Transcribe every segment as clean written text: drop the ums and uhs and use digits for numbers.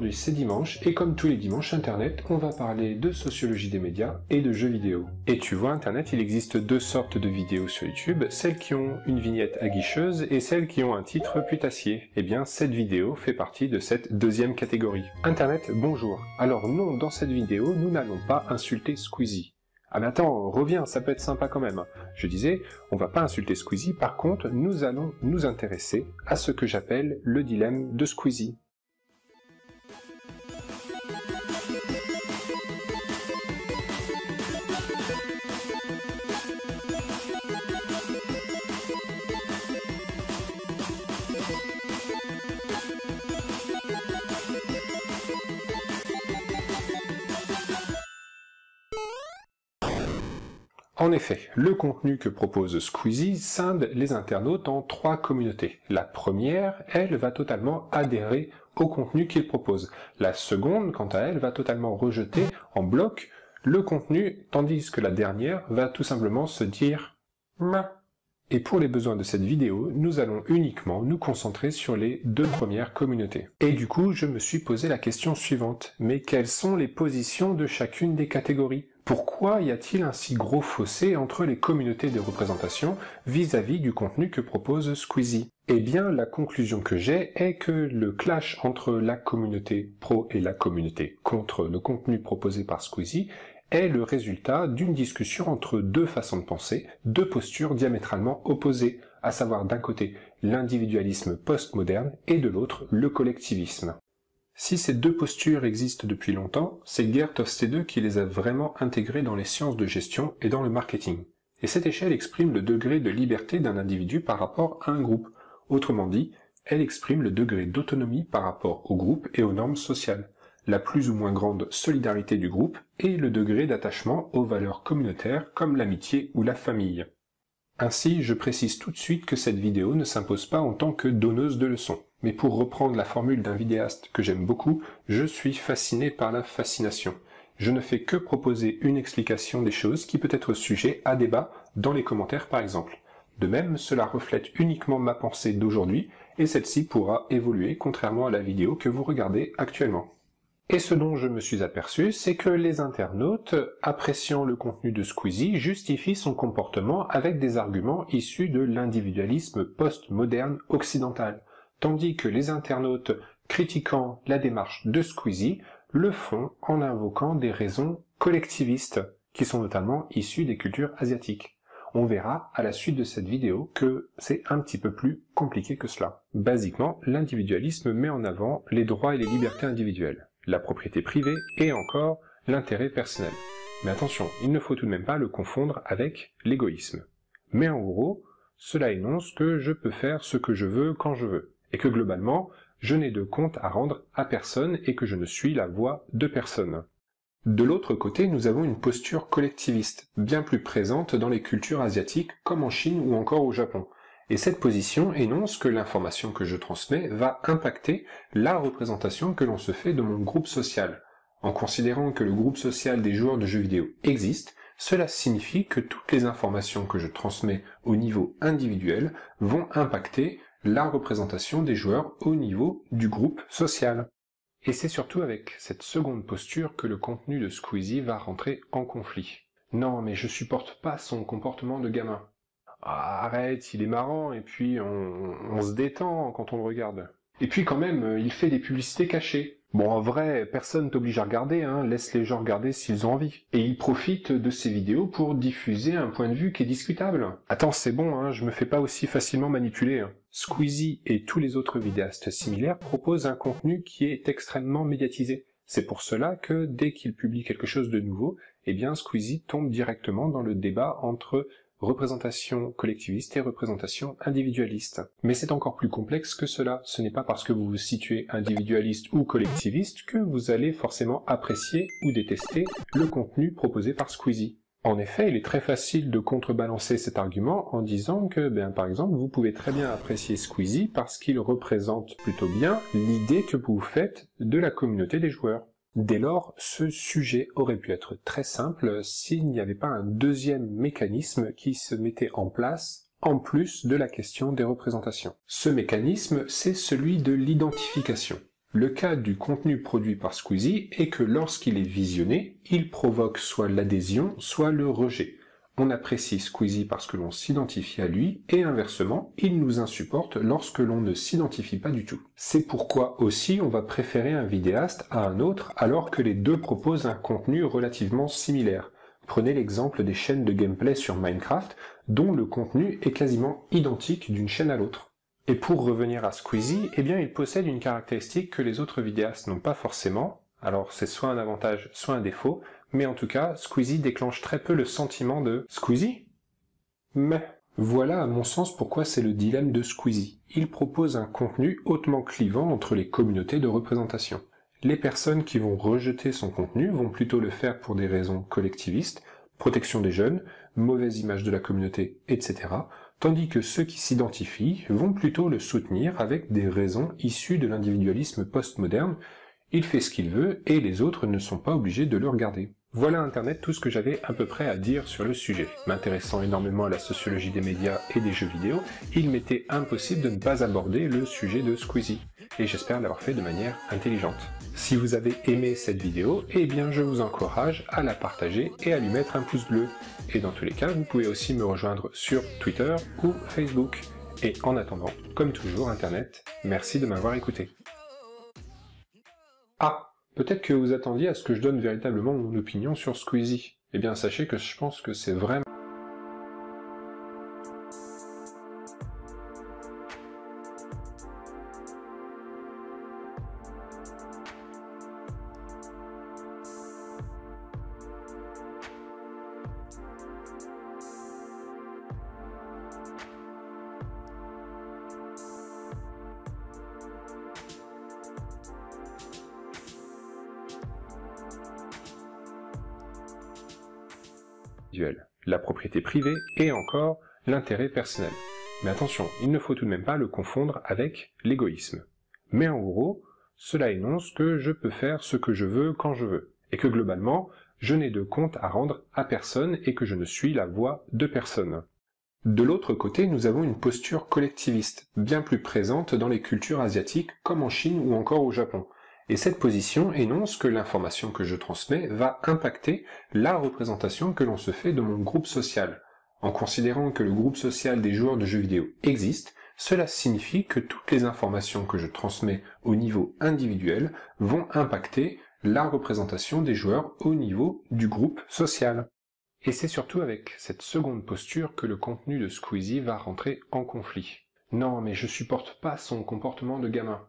aujourd'hui c'est dimanche, et comme tous les dimanches Internet, on va parler de sociologie des médias et de jeux vidéo. Et tu vois, Internet, il existe deux sortes de vidéos sur YouTube, celles qui ont une vignette aguicheuse et celles qui ont un titre putassier. Eh bien, cette vidéo fait partie de cette deuxième catégorie. Internet, bonjour. Alors non, dans cette vidéo, nous n'allons pas insulter Squeezie. Ah mais attends, reviens, ça peut être sympa quand même. Je disais, on va pas insulter Squeezie, par contre, nous allons nous intéresser à ce que j'appelle le dilemme de Squeezie. En effet, le contenu que propose Squeezie scinde les internautes en trois communautés. La première, elle, va totalement adhérer au contenu qu'il propose. La seconde, quant à elle, va totalement rejeter en bloc le contenu, tandis que la dernière va tout simplement se dire « ma ». Et pour les besoins de cette vidéo, nous allons uniquement nous concentrer sur les deux premières communautés. Et du coup, je me suis posé la question suivante. Mais quelles sont les positions de chacune des catégories ? Pourquoi y a-t-il un si gros fossé entre les communautés de représentation vis-à-vis du contenu que propose Squeezie ? Eh bien, la conclusion que j'ai est que le clash entre la communauté pro et la communauté contre le contenu proposé par Squeezie est le résultat d'une discussion entre deux façons de penser, deux postures diamétralement opposées, à savoir d'un côté l'individualisme postmoderne et de l'autre le collectivisme. Si ces deux postures existent depuis longtemps, c'est Geert Hofstede qui les a vraiment intégrées dans les sciences de gestion et dans le marketing. Et cette échelle exprime le degré de liberté d'un individu par rapport à un groupe. Autrement dit, elle exprime le degré d'autonomie par rapport au groupe et aux normes sociales, la plus ou moins grande solidarité du groupe et le degré d'attachement aux valeurs communautaires comme l'amitié ou la famille. Ainsi, je précise tout de suite que cette vidéo ne s'impose pas en tant que donneuse de leçons. Mais pour reprendre la formule d'un vidéaste que j'aime beaucoup, je suis fasciné par la fascination. Je ne fais que proposer une explication des choses qui peut être sujet à débat dans les commentaires par exemple. De même, cela reflète uniquement ma pensée d'aujourd'hui et celle-ci pourra évoluer contrairement à la vidéo que vous regardez actuellement. Et ce dont je me suis aperçu, c'est que les internautes, appréciant le contenu de Squeezie, justifient son comportement avec des arguments issus de l'individualisme post-moderne occidental, tandis que les internautes critiquant la démarche de Squeezie le font en invoquant des raisons collectivistes, qui sont notamment issues des cultures asiatiques. On verra à la suite de cette vidéo que c'est un petit peu plus compliqué que cela. Basiquement, l'individualisme met en avant les droits et les libertés individuelles, la propriété privée et encore l'intérêt personnel. Mais attention, il ne faut tout de même pas le confondre avec l'égoïsme. Mais en gros, cela énonce que je peux faire ce que je veux quand je veux, et que globalement, je n'ai de compte à rendre à personne et que je ne suis la voix de personne. De l'autre côté, nous avons une posture collectiviste, bien plus présente dans les cultures asiatiques comme en Chine ou encore au Japon. Et cette position énonce que l'information que je transmets va impacter la représentation que l'on se fait de mon groupe social. En considérant que le groupe social des joueurs de jeux vidéo existe, cela signifie que toutes les informations que je transmets au niveau individuel vont impacter la représentation des joueurs au niveau du groupe social. Et c'est surtout avec cette seconde posture que le contenu de Squeezie va rentrer en conflit. Non, mais je supporte pas son comportement de gamin. Ah, arrête, il est marrant, et puis on se détend quand on le regarde. Et puis quand même, il fait des publicités cachées. Bon, en vrai, personne t'oblige à regarder, laisse les gens regarder s'ils ont envie. Et il profite de ces vidéos pour diffuser un point de vue qui est discutable. Attends, c'est bon, je me fais pas aussi facilement manipuler. Squeezie et tous les autres vidéastes similaires proposent un contenu qui est extrêmement médiatisé. C'est pour cela que dès qu'il publie quelque chose de nouveau, eh bien Squeezie tombe directement dans le débat entre représentation collectiviste et représentation individualiste. Mais c'est encore plus complexe que cela. Ce n'est pas parce que vous vous situez individualiste ou collectiviste que vous allez forcément apprécier ou détester le contenu proposé par Squeezie. En effet, il est très facile de contrebalancer cet argument en disant que, par exemple, vous pouvez très bien apprécier Squeezie parce qu'il représente plutôt bien l'idée que vous faites de la communauté des joueurs. Dès lors, ce sujet aurait pu être très simple s'il n'y avait pas un deuxième mécanisme qui se mettait en place en plus de la question des représentations. Ce mécanisme, c'est celui de l'identification. Le cas du contenu produit par Squeezie est que lorsqu'il est visionné, il provoque soit l'adhésion, soit le rejet. On apprécie Squeezie parce que l'on s'identifie à lui, et inversement, il nous insupporte lorsque l'on ne s'identifie pas du tout. C'est pourquoi aussi on va préférer un vidéaste à un autre alors que les deux proposent un contenu relativement similaire. Prenez l'exemple des chaînes de gameplay sur Minecraft, dont le contenu est quasiment identique d'une chaîne à l'autre. Et pour revenir à Squeezie, eh bien il possède une caractéristique que les autres vidéastes n'ont pas forcément, alors c'est soit un avantage, soit un défaut, mais en tout cas, Squeezie déclenche très peu le sentiment de « Squeezie ?» Mais voilà à mon sens pourquoi c'est le dilemme de Squeezie. Il propose un contenu hautement clivant entre les communautés de représentation. Les personnes qui vont rejeter son contenu vont plutôt le faire pour des raisons collectivistes, protection des jeunes, mauvaise image de la communauté, etc., tandis que ceux qui s'identifient vont plutôt le soutenir avec des raisons issues de l'individualisme postmoderne. Il fait ce qu'il veut et les autres ne sont pas obligés de le regarder. Voilà Internet tout ce que j'avais à peu près à dire sur le sujet. M'intéressant énormément à la sociologie des médias et des jeux vidéo, il m'était impossible de ne pas aborder le sujet de Squeezie, et j'espère l'avoir fait de manière intelligente. Si vous avez aimé cette vidéo, eh bien je vous encourage à la partager et à lui mettre un pouce bleu. Et dans tous les cas, vous pouvez aussi me rejoindre sur Twitter ou Facebook. Et en attendant, comme toujours Internet, merci de m'avoir écouté. Ah! Peut-être que vous attendiez à ce que je donne véritablement mon opinion sur Squeezie. Eh bien sachez que je pense que c'est vraiment... la propriété privée et encore l'intérêt personnel. Mais attention, il ne faut tout de même pas le confondre avec l'égoïsme. Mais en gros, cela énonce que je peux faire ce que je veux quand je veux, et que globalement, je n'ai de compte à rendre à personne et que je ne suis la voix de personne. De l'autre côté, nous avons une posture collectiviste, bien plus présente dans les cultures asiatiques comme en Chine ou encore au Japon. Et cette position énonce que l'information que je transmets va impacter la représentation que l'on se fait de mon groupe social. En considérant que le groupe social des joueurs de jeux vidéo existe, cela signifie que toutes les informations que je transmets au niveau individuel vont impacter la représentation des joueurs au niveau du groupe social. Et c'est surtout avec cette seconde posture que le contenu de Squeezie va rentrer en conflit. Non, mais je supporte pas son comportement de gamin.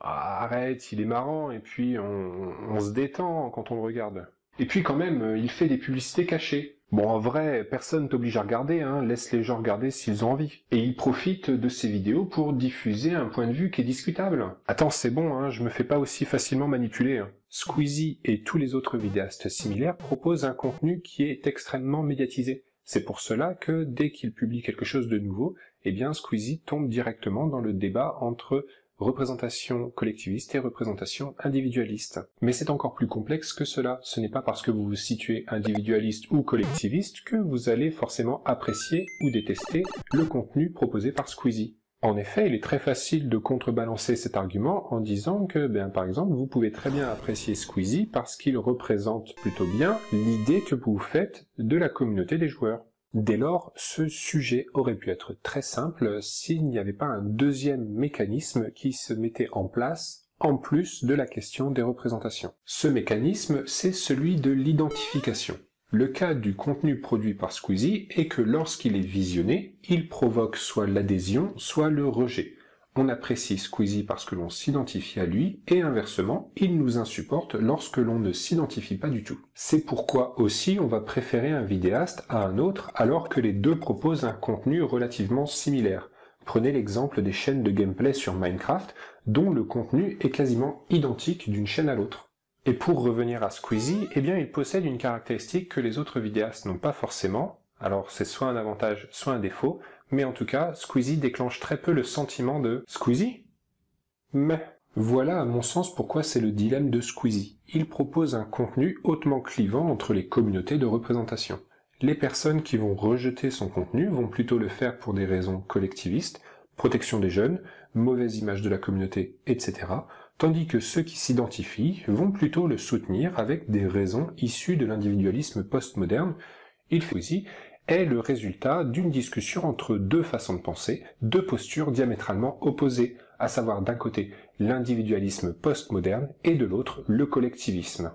Ah, arrête, il est marrant, et puis on se détend quand on le regarde. Et puis quand même, il fait des publicités cachées. Bon, en vrai, personne t'oblige à regarder, hein, laisse les gens regarder s'ils ont envie. Et il profite de ces vidéos pour diffuser un point de vue qui est discutable. Attends, c'est bon, hein, je me fais pas aussi facilement manipuler. Hein. Squeezie et tous les autres vidéastes similaires proposent un contenu qui est extrêmement médiatisé. C'est pour cela que dès qu'il publie quelque chose de nouveau, eh bien Squeezie tombe directement dans le débat entre représentation collectiviste et représentation individualiste. Mais c'est encore plus complexe que cela. Ce n'est pas parce que vous vous situez individualiste ou collectiviste que vous allez forcément apprécier ou détester le contenu proposé par Squeezie. En effet, il est très facile de contrebalancer cet argument en disant que, par exemple, vous pouvez très bien apprécier Squeezie parce qu'il représente plutôt bien l'idée que vous faites de la communauté des joueurs. Dès lors, ce sujet aurait pu être très simple s'il n'y avait pas un deuxième mécanisme qui se mettait en place en plus de la question des représentations. Ce mécanisme, c'est celui de l'identification. Le cas du contenu produit par Squeezie est que lorsqu'il est visionné, il provoque soit l'adhésion, soit le rejet. On apprécie Squeezie parce que l'on s'identifie à lui, et inversement, il nous insupporte lorsque l'on ne s'identifie pas du tout. C'est pourquoi aussi on va préférer un vidéaste à un autre alors que les deux proposent un contenu relativement similaire. Prenez l'exemple des chaînes de gameplay sur Minecraft, dont le contenu est quasiment identique d'une chaîne à l'autre. Et pour revenir à Squeezie, eh bien il possède une caractéristique que les autres vidéastes n'ont pas forcément, alors c'est soit un avantage, soit un défaut, mais en tout cas, Squeezie déclenche très peu le sentiment de « Squeezie ?» Mais voilà à mon sens pourquoi c'est le dilemme de Squeezie. Il propose un contenu hautement clivant entre les communautés de représentation. Les personnes qui vont rejeter son contenu vont plutôt le faire pour des raisons collectivistes, protection des jeunes, mauvaise image de la communauté, etc., tandis que ceux qui s'identifient vont plutôt le soutenir avec des raisons issues de l'individualisme postmoderne. Squeezie est le résultat d'une discussion entre deux façons de penser, deux postures diamétralement opposées, à savoir d'un côté l'individualisme postmoderne et de l'autre le collectivisme.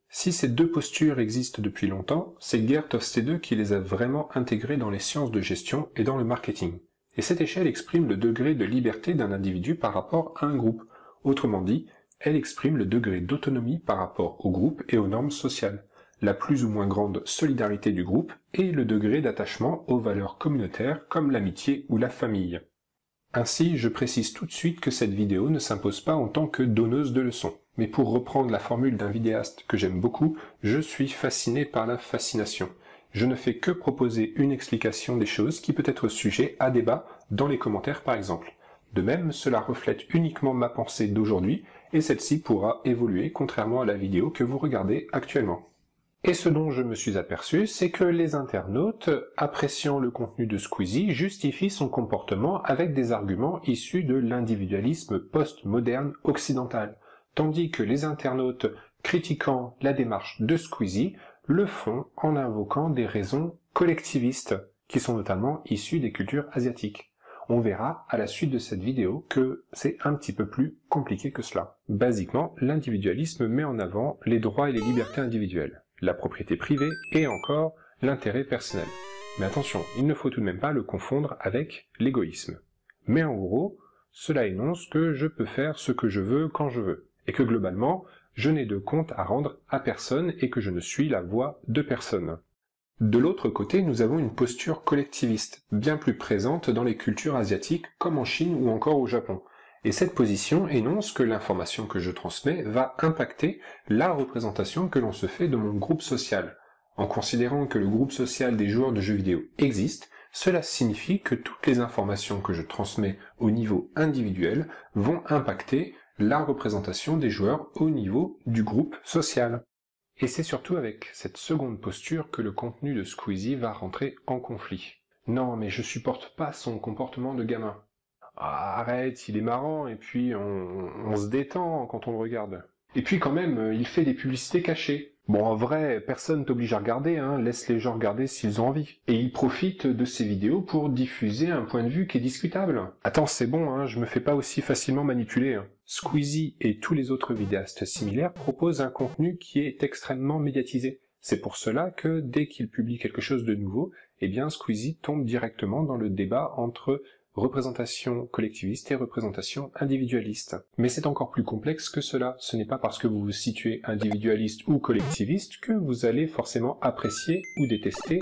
Si ces deux postures existent depuis longtemps, c'est Geert Hofstede qui les a vraiment intégrées dans les sciences de gestion et dans le marketing. Et cette échelle exprime le degré de liberté d'un individu par rapport à un groupe. Autrement dit, elle exprime le degré d'autonomie par rapport au groupe et aux normes sociales, la plus ou moins grande solidarité du groupe et le degré d'attachement aux valeurs communautaires comme l'amitié ou la famille. Ainsi, je précise tout de suite que cette vidéo ne s'impose pas en tant que donneuse de leçons. Mais pour reprendre la formule d'un vidéaste que j'aime beaucoup, je suis fasciné par la fascination. Je ne fais que proposer une explication des choses qui peut être sujet à débat dans les commentaires par exemple. De même, cela reflète uniquement ma pensée d'aujourd'hui et celle-ci pourra évoluer contrairement à la vidéo que vous regardez actuellement. Et ce dont je me suis aperçu, c'est que les internautes, appréciant le contenu de Squeezie, justifient son comportement avec des arguments issus de l'individualisme postmoderne occidental, tandis que les internautes critiquant la démarche de Squeezie le font en invoquant des raisons collectivistes, qui sont notamment issues des cultures asiatiques. On verra à la suite de cette vidéo que c'est un petit peu plus compliqué que cela. Basiquement, l'individualisme met en avant les droits et les libertés individuelles, la propriété privée et encore l'intérêt personnel. Mais attention, il ne faut tout de même pas le confondre avec l'égoïsme. Mais en gros, cela énonce que je peux faire ce que je veux quand je veux, et que globalement, je n'ai de compte à rendre à personne et que je ne suis la voix de personne. De l'autre côté, nous avons une posture collectiviste, bien plus présente dans les cultures asiatiques comme en Chine ou encore au Japon. Et cette position énonce que l'information que je transmets va impacter la représentation que l'on se fait de mon groupe social. En considérant que le groupe social des joueurs de jeux vidéo existe, cela signifie que toutes les informations que je transmets au niveau individuel vont impacter la représentation des joueurs au niveau du groupe social. Et c'est surtout avec cette seconde posture que le contenu de Squeezie va rentrer en conflit. Non, mais je supporte pas son comportement de gamin. Ah, arrête, il est marrant, et puis on se détend quand on le regarde. Et puis quand même, il fait des publicités cachées. Bon, en vrai, personne t'oblige à regarder, hein, laisse les gens regarder s'ils ont envie. Et il profite de ces vidéos pour diffuser un point de vue qui est discutable. Attends, c'est bon, hein, je me fais pas aussi facilement manipuler. Hein. Squeezie et tous les autres vidéastes similaires proposent un contenu qui est extrêmement médiatisé. C'est pour cela que dès qu'il publie quelque chose de nouveau, eh bien Squeezie tombe directement dans le débat entre représentation collectiviste et représentation individualiste. Mais c'est encore plus complexe que cela. Ce n'est pas parce que vous vous situez individualiste ou collectiviste que vous allez forcément apprécier ou détester